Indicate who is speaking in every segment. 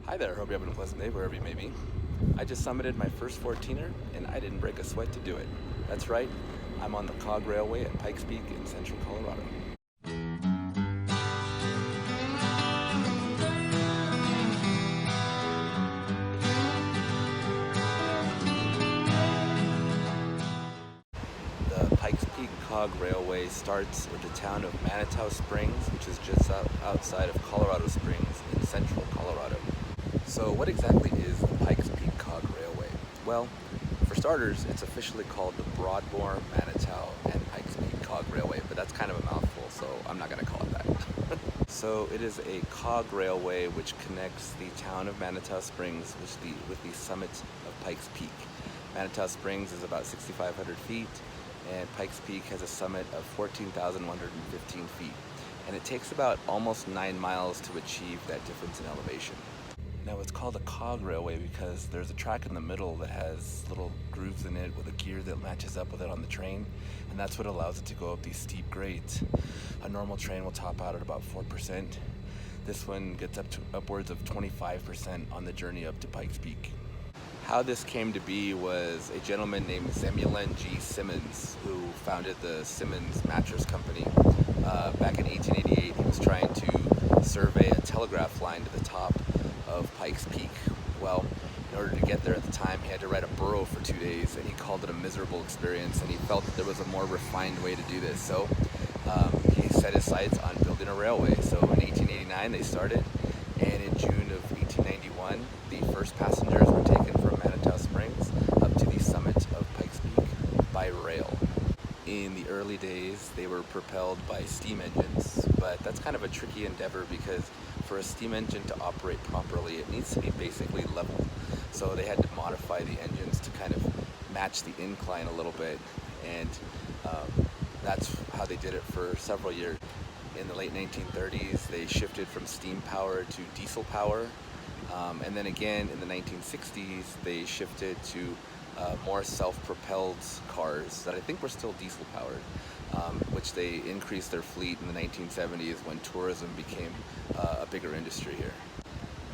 Speaker 1: Hi there, hope you're having a pleasant day wherever you may be. I just summited my first 14er and I didn't break a sweat to do it. That's right, I'm on the Cog Railway at Pikes Peak in central Colorado. The Pikes Peak Cog Railway starts with the town of Manitou Springs, which is just outside of Colorado Springs in central Colorado. So what exactly is the Pikes Peak Cog Railway? Well, for starters, it's officially called the Broadmoor, Manitou, and Pikes Peak Cog Railway, but that's kind of a mouthful, so I'm not going to call it that. So it is a cog railway which connects the town of Manitou Springs with the summit of Pikes Peak. Manitou Springs is about 6,500 feet, and Pikes Peak has a summit of 14,115 feet. And it takes about almost 9 miles to achieve that difference in elevation. Now it's called a cog railway because there's a track in the middle that has little grooves in it with a gear that matches up with it on the train, and that's what allows it to go up these steep grades. A normal train will top out at about 4%. This one gets up to upwards of 25% on the journey up to Pikes Peak. How this came to be was a gentleman named Zemulin G. Simmons, who founded the Simmons Mattress Company. Back in 1888, he was trying to survey a telegraph line to the top of Pikes Peak. Well, in order to get there at the time, he had to ride a burro for 2 days, and he called it a miserable experience, and he felt that there was a more refined way to do this. So he set his sights on building a railway. So in 1889 they started, and in June of 1891 the first passengers were taken from Manitou Springs up to the summit of Pikes Peak by rail. In the early days they were propelled by steam engines, but that's kind of a tricky endeavor because for a steam engine to operate properly, it needs to be basically level. So they had to modify the engines to kind of match the incline a little bit, and that's how they did it for several years. In the late 1930s, they shifted from steam power to diesel power, and then again in the 1960s, they shifted to more self-propelled cars that I think were still diesel powered, which they increased their fleet in the 1970s when tourism became a bigger industry here.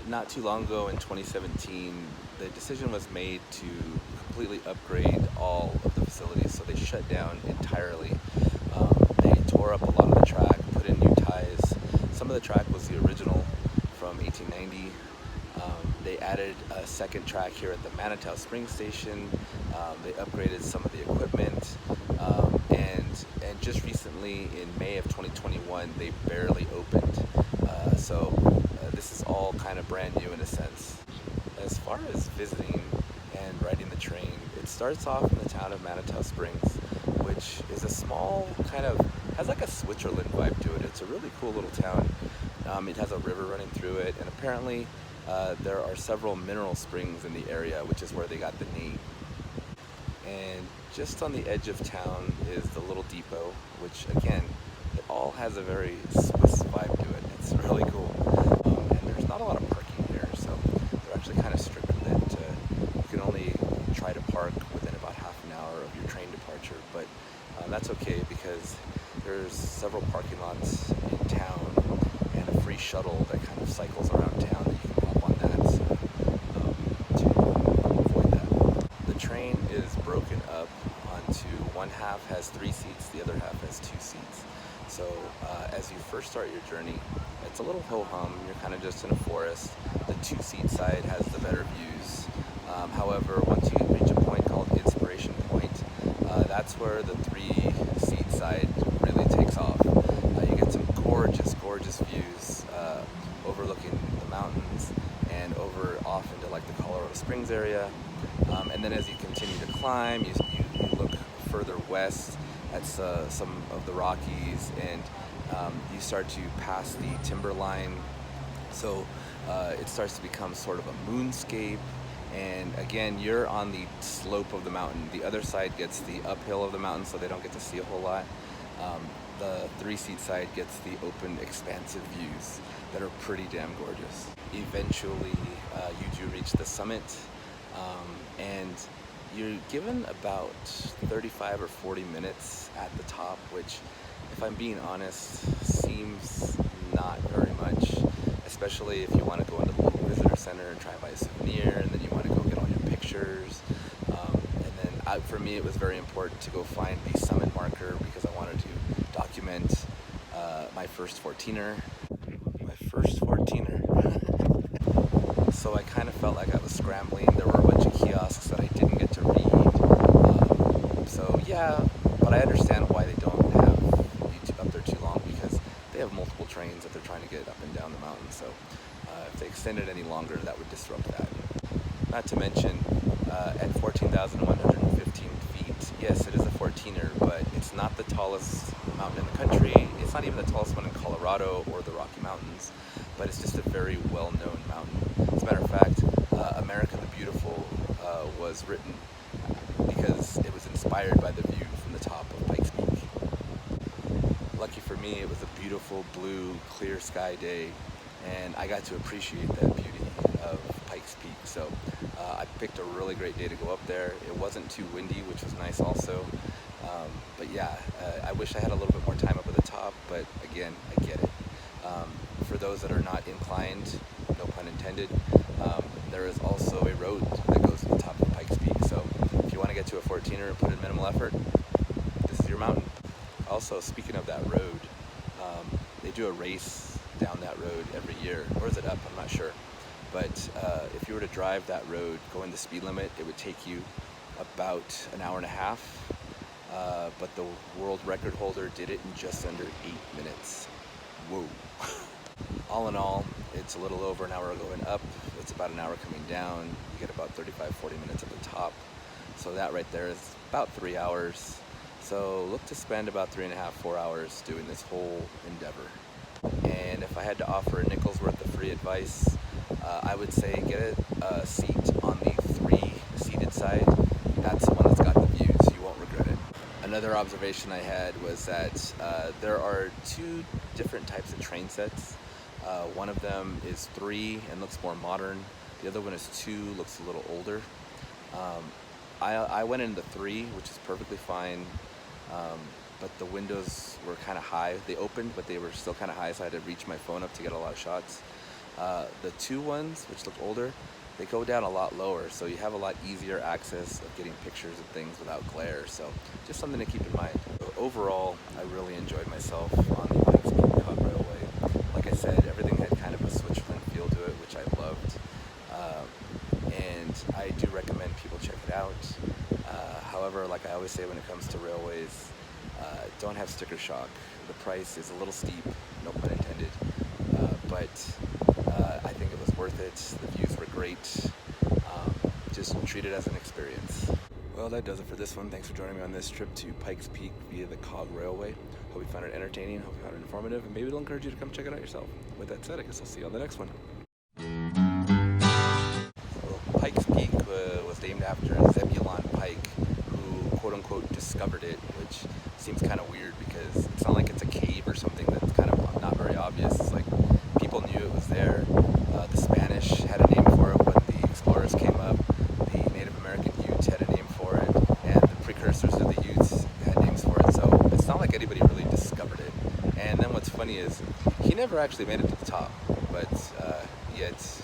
Speaker 1: Not too long ago in 2017, the decision was made to completely upgrade all of the facilities, so they shut down entirely. They tore up a lot of the track, put in new ties. Some of the track was the original from 1890. They added a second track here at the Manitou Springs station. They upgraded some of the equipment, and just recently in May of 2021 they barely opened. So this is all kind of brand new in a sense. As far as visiting and riding the train, it starts off in the town of Manitou Springs, which is a small kind of, has like a Switzerland vibe to it. It's a really cool little town. It has a river running through it, and apparently there are several mineral springs in the area, which is where they got the name. And just on the edge of town is the little depot, which again, it all has a very Swiss vibe to it. It's really cool. And there's not a lot of parking here, so they're actually kind of strict with it. You can only try to park within about half an hour of your train departure, but that's okay because there's several parking lots in town and a free shuttle that kind of cycles around town that you can hop on that, so to avoid that. The train is broken up onto one half has 3 seats, the other half has 2 seats. So as you first start your journey, it's a little ho-hum, you're kind of just in a forest. The 2-seat side has the better views. However, once you reach a point called Inspiration Point, that's where the 3-seat side really takes off. You get some gorgeous, gorgeous views overlooking the mountains and over off into like the Colorado Springs area. And then as you continue to climb, you look further west at some of the Rockies, and you start to pass the timberline. So it starts to become sort of a moonscape. And again, you're on the slope of the mountain. The other side gets the uphill of the mountain, so they don't get to see a whole lot. The 3-seat side gets the open, expansive views that are pretty damn gorgeous. Eventually, you do reach the summit, and you're given about 35 or 40 minutes at the top, which, if I'm being honest, seems not very much, especially if you want to go into the local visitor center me it was very important to go find the summit marker because I wanted to document my first 14er. My first 14er. So I kind of felt like I was scrambling. There were a bunch of kiosks that I didn't get to read. So yeah, but I understand why they don't have YouTube up there too long because they have multiple trains that they're trying to get up and down the mountain. So if they extended any longer, that would disrupt that. Not to mention, at 14,115 feet, yes, it is a 14er, but it's not the tallest mountain in the country. It's not even the tallest one in Colorado or the Rocky Mountains, but it's just a very well-known mountain. As a matter of fact, America the Beautiful was written because it was inspired by the view from the top of Pikes Peak. Lucky for me, it was a beautiful blue, clear sky day, and I got to appreciate that beauty of Pikes Peak. So I picked a really great day to go up there. It wasn't too windy, which was nice also. But yeah, I wish I had a little bit more time up at the top, but again, I get it. For those that are not inclined, no pun intended, there is also a road that goes to the top of Pikes Peak. So if you want to get to a 14er and put in minimal effort, this is your mountain. Also, speaking of that road, they do a race down that road every year. Or is it up? I'm not sure. But if you were to drive that road, going the speed limit, it would take you about an hour and a half. But the world record holder did it in just under 8 minutes. Whoa. All in all, it's a little over an hour going up. It's about an hour coming down. You get about 35-40 minutes at the top. So that right there is about 3 hours. So look to spend about 3.5-4 hours doing this whole endeavor. And if I had to offer a nickel's worth of free advice, I would say get a seat on the 3-seated side. That's the one that's got the view, so you won't regret it. Another observation I had was that there are 2 different types of train sets. One of them is 3 and looks more modern. The other one is 2, looks a little older. I went in the 3, which is perfectly fine, but the windows were kind of high. They opened, but they were still kind of high, so I had to reach my phone up to get a lot of shots. The 2 ones, which look older, they go down a lot lower, so you have a lot easier access of getting pictures of things without glare. So just something to keep in mind. So overall, I really enjoyed myself on the Pikes Peak Cog Railway. Like I said, everything had kind of a Switzerland feel to it, which I loved. And I do recommend people check it out. However, like I always say when it comes to railways, don't have sticker shock. The price is a little steep, no pun intended, but I think it was worth it. The views were great. Just treat it as an experience. Well, that does it for this one. Thanks for joining me on this trip to Pikes Peak via the Cog Railway. Hope you found it entertaining, hope you found it informative, and maybe it'll encourage you to come check it out yourself. With that said, I guess I'll see you on the next one. So, Pikes Peak was named after Zebulon Pike, who quote-unquote discovered it, which seems kind of weird because it's not like it's a cave or something that's kind of not very obvious. It's like people knew it was there. The Spanish had a name for it when the explorers came up. The Native American Utes had a name for it, and the precursors of the Utes had names for it. So it's not like anybody really discovered it. And then what's funny is he never actually made it to the top, but yet